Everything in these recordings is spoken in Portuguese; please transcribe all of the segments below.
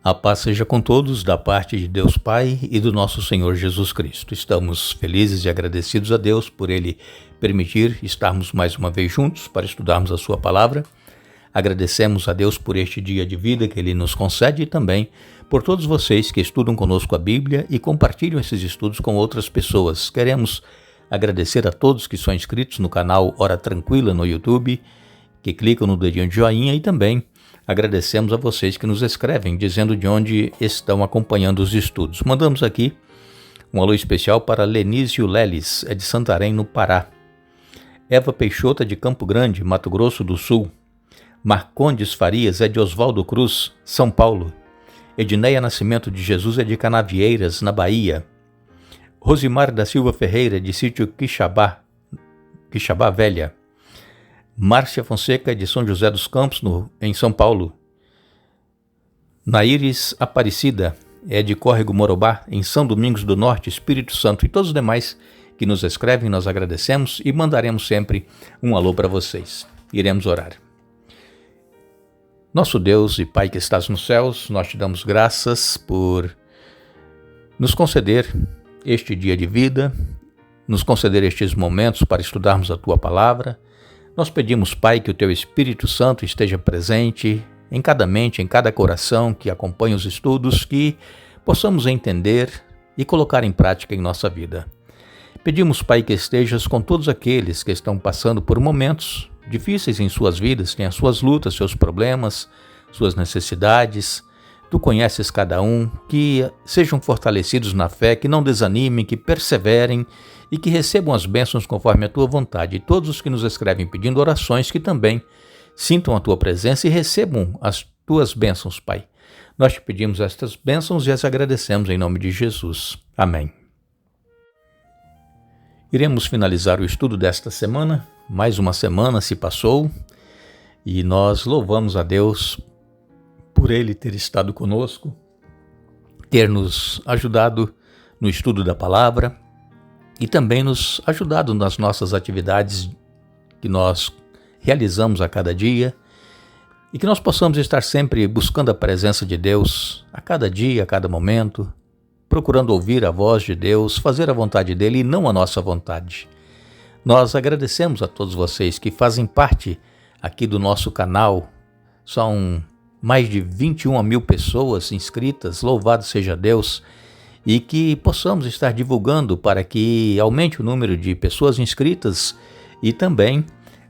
A paz seja com todos, da parte de Deus Pai e do nosso Senhor Jesus Cristo. Estamos felizes e agradecidos a Deus por Ele permitir estarmos mais uma vez juntos para estudarmos a Sua Palavra. Agradecemos a Deus por este dia de vida que Ele nos concede e também por todos vocês que estudam conosco a Bíblia e compartilham esses estudos com outras pessoas. Queremos agradecer a todos que são inscritos no canal Hora Tranquila no YouTube, que clicam no dedinho de joinha, e também agradecemos a vocês que nos escrevem, dizendo de onde estão acompanhando os estudos. Mandamos aqui um alô especial para Lenísio Leles, é de Santarém, no Pará. Eva Peixoto é de Campo Grande, Mato Grosso do Sul. Marcondes Farias é de Oswaldo Cruz, São Paulo. Edneia Nascimento de Jesus é de Canavieiras, na Bahia. Rosimar da Silva Ferreira, de Sítio Quixabá Velha. Márcia Fonseca, de São José dos Campos, em São Paulo. Naíris Aparecida é de Córrego Morobá, em São Domingos do Norte, Espírito Santo. E todos os demais que nos escrevem, nós agradecemos e mandaremos sempre um alô para vocês. Iremos orar. Nosso Deus e Pai que estás nos céus, nós te damos graças por nos conceder este dia de vida, nos conceder estes momentos para estudarmos a Tua Palavra. Nós pedimos, Pai, que o Teu Espírito Santo esteja presente em cada mente, em cada coração que acompanha os estudos, que possamos entender e colocar em prática em nossa vida. Pedimos, Pai, que estejas com todos aqueles que estão passando por momentos difíceis em suas vidas, têm as suas lutas, seus problemas, suas necessidades. Tu conheces cada um, que sejam fortalecidos na fé, que não desanimem, que perseverem e que recebam as bênçãos conforme a Tua vontade. E todos os que nos escrevem pedindo orações, que também sintam a Tua presença e recebam as Tuas bênçãos, Pai. Nós te pedimos estas bênçãos e as agradecemos em nome de Jesus. Amém. Iremos finalizar o estudo desta semana. Mais uma semana se passou e nós louvamos a Deus por Ele ter estado conosco, ter nos ajudado no estudo da palavra e também nos ajudado nas nossas atividades que nós realizamos a cada dia, e que nós possamos estar sempre buscando a presença de Deus a cada dia, a cada momento, procurando ouvir a voz de Deus, fazer a vontade dEle e não a nossa vontade. Nós agradecemos a todos vocês que fazem parte aqui do nosso canal. São mais de 21 mil pessoas inscritas, louvado seja Deus, e que possamos estar divulgando para que aumente o número de pessoas inscritas e também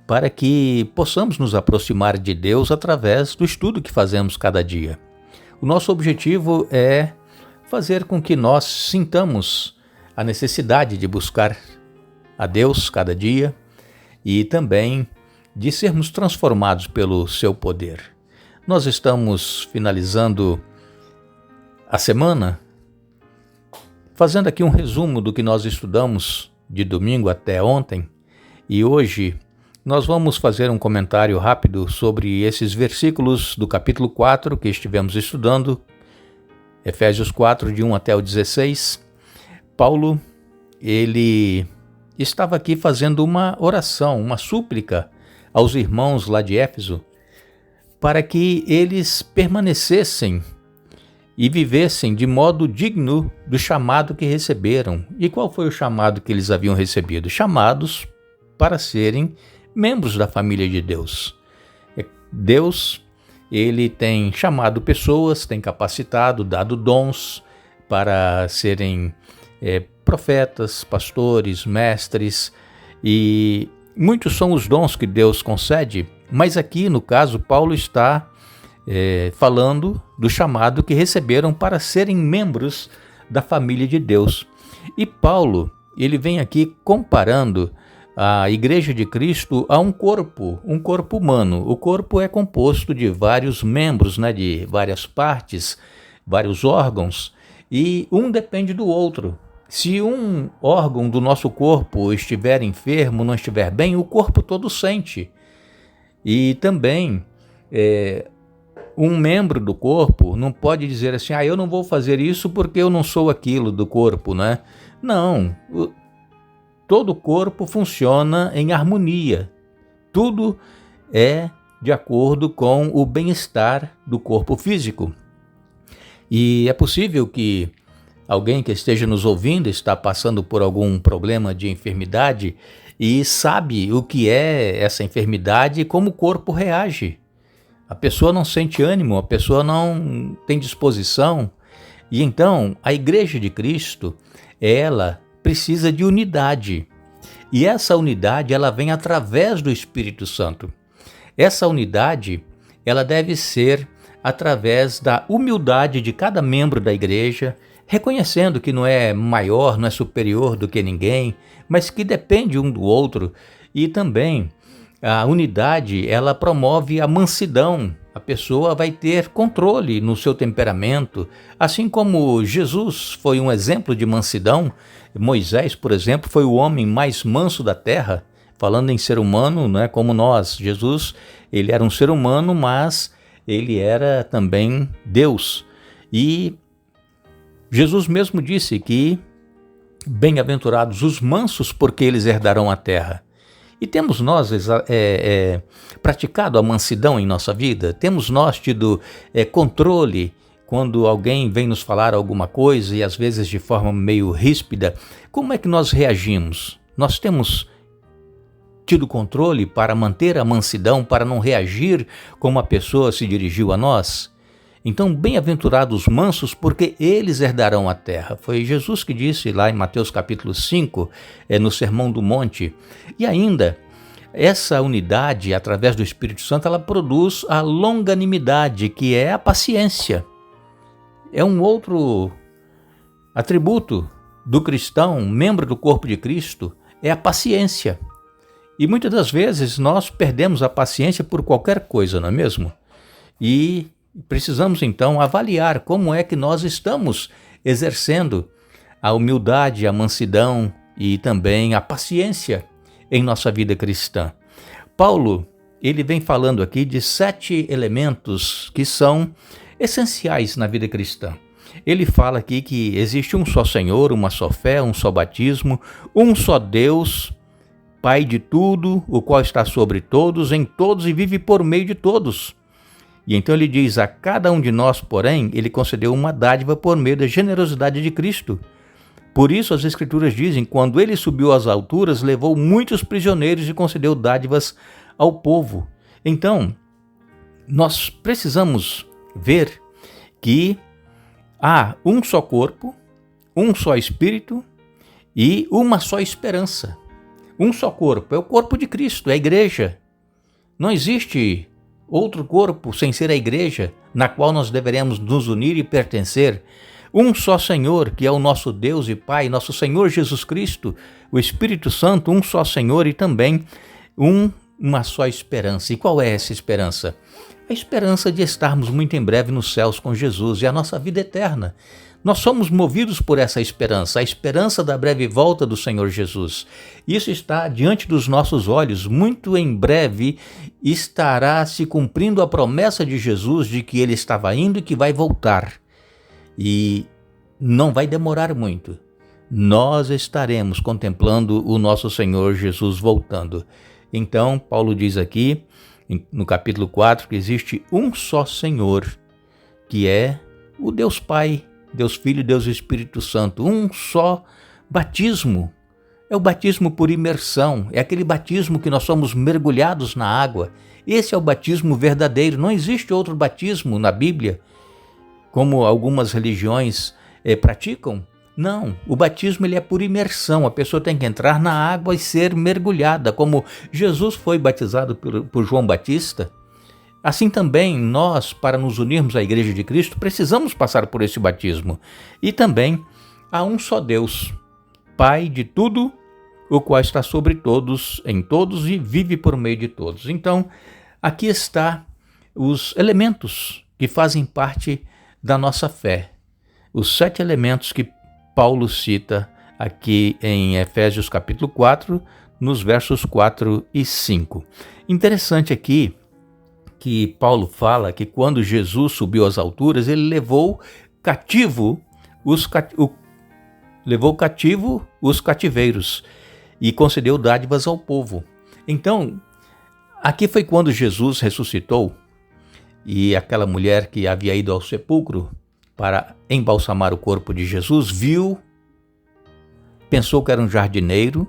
para que possamos nos aproximar de Deus através do estudo que fazemos cada dia. O nosso objetivo é fazer com que nós sintamos a necessidade de buscar a Deus cada dia e também de sermos transformados pelo seu poder. Nós estamos finalizando a semana fazendo aqui um resumo do que nós estudamos de domingo até ontem, e hoje nós vamos fazer um comentário rápido sobre esses versículos do capítulo 4 que estivemos estudando, Efésios 4, de 1 até o 16. Paulo, ele estava aqui fazendo uma oração, uma súplica aos irmãos lá de Éfeso, para que eles permanecessem e vivessem de modo digno do chamado que receberam. E qual foi o chamado que eles haviam recebido? Chamados para serem membros da família de Deus. Deus, Ele tem chamado pessoas, tem capacitado, dado dons para serem profetas, pastores, mestres, e muitos são os dons que Deus concede, mas aqui, no caso, Paulo está falando do chamado que receberam para serem membros da família de Deus. E Paulo, ele vem aqui comparando a Igreja de Cristo a um corpo humano. O corpo é composto de vários membros, de várias partes, vários órgãos, e um depende do outro. Se um órgão do nosso corpo estiver enfermo, não estiver bem, o corpo todo sente. E também um membro do corpo não pode dizer assim, eu não vou fazer isso porque eu não sou aquilo do corpo, né? Não, todo o corpo funciona em harmonia. Tudo é de acordo com o bem-estar do corpo físico. E é possível que alguém que esteja nos ouvindo está passando por algum problema de enfermidade e sabe o que é essa enfermidade e como o corpo reage. A pessoa não sente ânimo, a pessoa não tem disposição. E então, a Igreja de Cristo, ela precisa de unidade. E essa unidade, ela vem através do Espírito Santo. Essa unidade, ela deve ser através da humildade de cada membro da igreja, reconhecendo que não é maior, não é superior do que ninguém, mas que depende um do outro. E também a unidade, ela promove a mansidão. A pessoa vai ter controle no seu temperamento, assim como Jesus foi um exemplo de mansidão. Moisés, por exemplo, foi o homem mais manso da terra, falando em ser humano, não é como nós. Jesus, ele era um ser humano, mas ele era também Deus. E Jesus mesmo disse que bem-aventurados os mansos, porque eles herdarão a terra. E temos nós praticado a mansidão em nossa vida? Temos nós tido controle quando alguém vem nos falar alguma coisa e às vezes de forma meio ríspida? Como é que nós reagimos? Nós temos tido controle para manter a mansidão, para não reagir como a pessoa se dirigiu a nós? Então, bem-aventurados os mansos, porque eles herdarão a terra. Foi Jesus que disse lá em Mateus capítulo 5, no Sermão do Monte. E ainda, essa unidade, através do Espírito Santo, ela produz a longanimidade, que é a paciência. É um outro atributo do cristão, membro do corpo de Cristo, é a paciência. E muitas das vezes nós perdemos a paciência por qualquer coisa, não é mesmo? E precisamos então avaliar como é que nós estamos exercendo a humildade, a mansidão e também a paciência em nossa vida cristã. Paulo, ele vem falando aqui de 7 elementos que são essenciais na vida cristã. Ele fala aqui que existe um só Senhor, uma só fé, um só batismo, um só Deus, Pai de tudo, o qual está sobre todos, em todos e vive por meio de todos. E então ele diz, a cada um de nós, porém, ele concedeu uma dádiva por meio da generosidade de Cristo. Por isso as Escrituras dizem, quando ele subiu às alturas, levou muitos prisioneiros e concedeu dádivas ao povo. Então, nós precisamos ver que há um só corpo, um só Espírito e uma só esperança. Um só corpo, é o corpo de Cristo, é a igreja. Não existe outro corpo sem ser a igreja, na qual nós deveremos nos unir e pertencer. Um só Senhor, que é o nosso Deus e Pai, nosso Senhor Jesus Cristo, o Espírito Santo, um só Senhor e também uma só esperança. E qual é essa esperança? A esperança de estarmos muito em breve nos céus com Jesus e a nossa vida eterna. Nós somos movidos por essa esperança, a esperança da breve volta do Senhor Jesus. Isso está diante dos nossos olhos. Muito em breve estará se cumprindo a promessa de Jesus de que ele estava indo e que vai voltar. E não vai demorar muito. Nós estaremos contemplando o nosso Senhor Jesus voltando. Então, Paulo diz aqui, no capítulo 4, que existe um só Senhor, que é o Deus Pai, Deus Filho e Deus Espírito Santo. Um só batismo. É o batismo por imersão. É aquele batismo que nós somos mergulhados na água. Esse é o batismo verdadeiro. Não existe outro batismo na Bíblia, como algumas religiões praticam. Não, o batismo ele é por imersão. A pessoa tem que entrar na água e ser mergulhada, como Jesus foi batizado por João Batista. Assim também nós, para nos unirmos à Igreja de Cristo, precisamos passar por esse batismo. E também há um só Deus, Pai de tudo, o qual está sobre todos, em todos e vive por meio de todos. Então, aqui está os elementos que fazem parte da nossa fé. Os 7 elementos que Paulo cita aqui em Efésios capítulo 4, nos versos 4 e 5. Interessante aqui que Paulo fala que quando Jesus subiu às alturas, ele levou cativo os cativeiros e concedeu dádivas ao povo. Então, aqui foi quando Jesus ressuscitou e aquela mulher que havia ido ao sepulcro para embalsamar o corpo de Jesus, viu, pensou que era um jardineiro,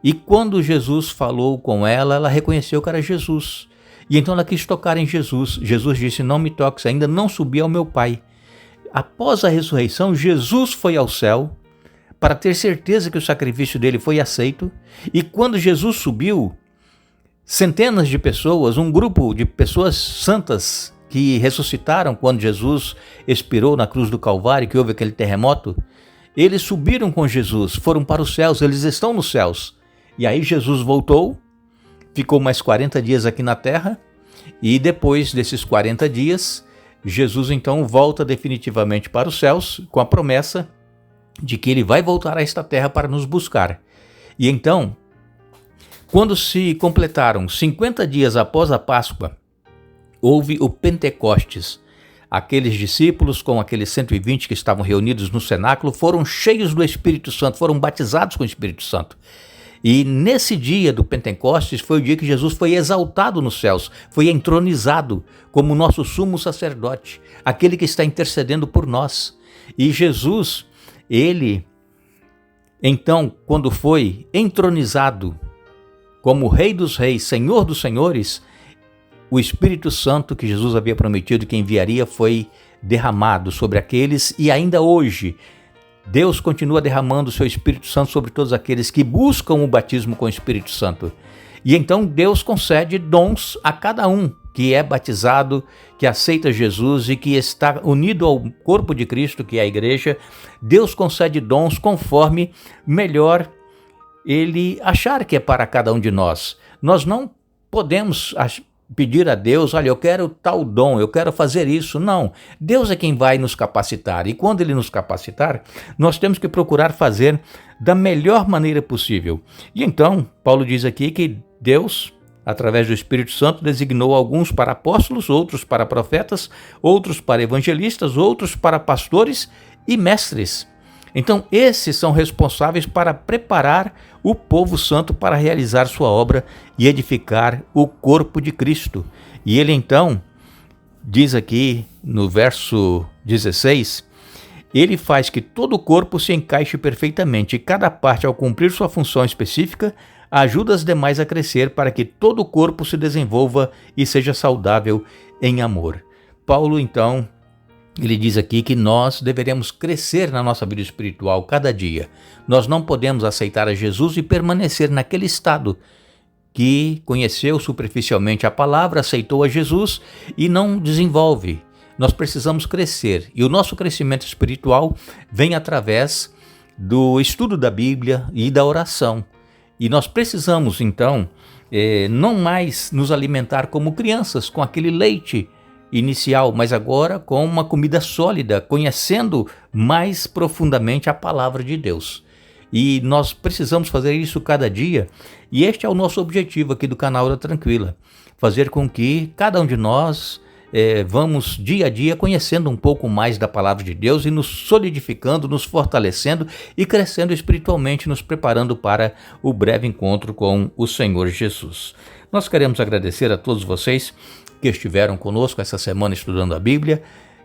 e quando Jesus falou com ela, ela reconheceu que era Jesus. E então ela quis tocar em Jesus. Jesus disse: não me toques, ainda não subi ao meu Pai. Após a ressurreição, Jesus foi ao céu para ter certeza que o sacrifício dele foi aceito. E quando Jesus subiu, centenas de pessoas, um grupo de pessoas santas que ressuscitaram quando Jesus expirou na cruz do Calvário, que houve aquele terremoto, eles subiram com Jesus, foram para os céus, eles estão nos céus. E aí Jesus voltou, ficou mais 40 dias aqui na terra, e depois desses 40 dias, Jesus então volta definitivamente para os céus, com a promessa de que ele vai voltar a esta terra para nos buscar. E então, quando se completaram 50 dias após a Páscoa, houve o Pentecostes. Aqueles discípulos, com aqueles 120 que estavam reunidos no cenáculo, foram cheios do Espírito Santo, foram batizados com o Espírito Santo. E nesse dia do Pentecostes foi o dia que Jesus foi exaltado nos céus, foi entronizado como nosso sumo sacerdote, aquele que está intercedendo por nós. E Jesus, ele, então, quando foi entronizado como Rei dos Reis, Senhor dos Senhores, o Espírito Santo que Jesus havia prometido que enviaria foi derramado sobre aqueles, e ainda hoje Deus continua derramando o seu Espírito Santo sobre todos aqueles que buscam o batismo com o Espírito Santo. E então Deus concede dons a cada um que é batizado, que aceita Jesus e que está unido ao corpo de Cristo, que é a igreja. Deus concede dons conforme melhor ele achar que é para cada um de nós. Nós não podemos pedir a Deus: olha, eu quero tal dom, eu quero fazer isso. Não, Deus é quem vai nos capacitar, e quando Ele nos capacitar, nós temos que procurar fazer da melhor maneira possível. E então, Paulo diz aqui que Deus, através do Espírito Santo, designou alguns para apóstolos, outros para profetas, outros para evangelistas, outros para pastores e mestres. Então, esses são responsáveis para preparar o povo santo para realizar sua obra e edificar o corpo de Cristo. E ele então diz aqui no verso 16, ele faz que todo o corpo se encaixe perfeitamente e cada parte, ao cumprir sua função específica, ajuda as demais a crescer para que todo o corpo se desenvolva e seja saudável em amor. Paulo então, ele diz aqui que nós deveremos crescer na nossa vida espiritual cada dia. Nós não podemos aceitar a Jesus e permanecer naquele estado que conheceu superficialmente a palavra, aceitou a Jesus e não desenvolve. Nós precisamos crescer, e o nosso crescimento espiritual vem através do estudo da Bíblia e da oração. E nós precisamos então não mais nos alimentar como crianças, com aquele leite inicial, mas agora com uma comida sólida, conhecendo mais profundamente a palavra de Deus. E nós precisamos fazer isso cada dia, e este é o nosso objetivo aqui do canal Hora Tranquila, fazer com que cada um de nós vamos dia a dia conhecendo um pouco mais da palavra de Deus e nos solidificando, nos fortalecendo e crescendo espiritualmente, nos preparando para o breve encontro com o Senhor Jesus. Nós queremos agradecer a todos vocês que estiveram conosco essa semana estudando a Bíblia.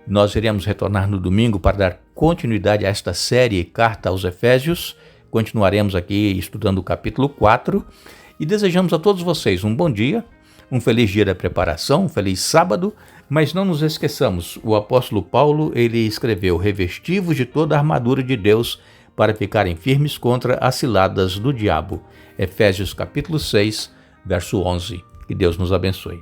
Nós iremos retornar no domingo para dar continuidade a esta série Carta aos Efésios. Continuaremos aqui estudando o capítulo 4 e desejamos a todos vocês um bom dia, um feliz dia da preparação, um feliz sábado, mas não nos esqueçamos, o apóstolo Paulo, ele escreveu: revesti-vos de toda a armadura de Deus para ficarem firmes contra as ciladas do diabo. Efésios capítulo 6, verso 11. Que Deus nos abençoe.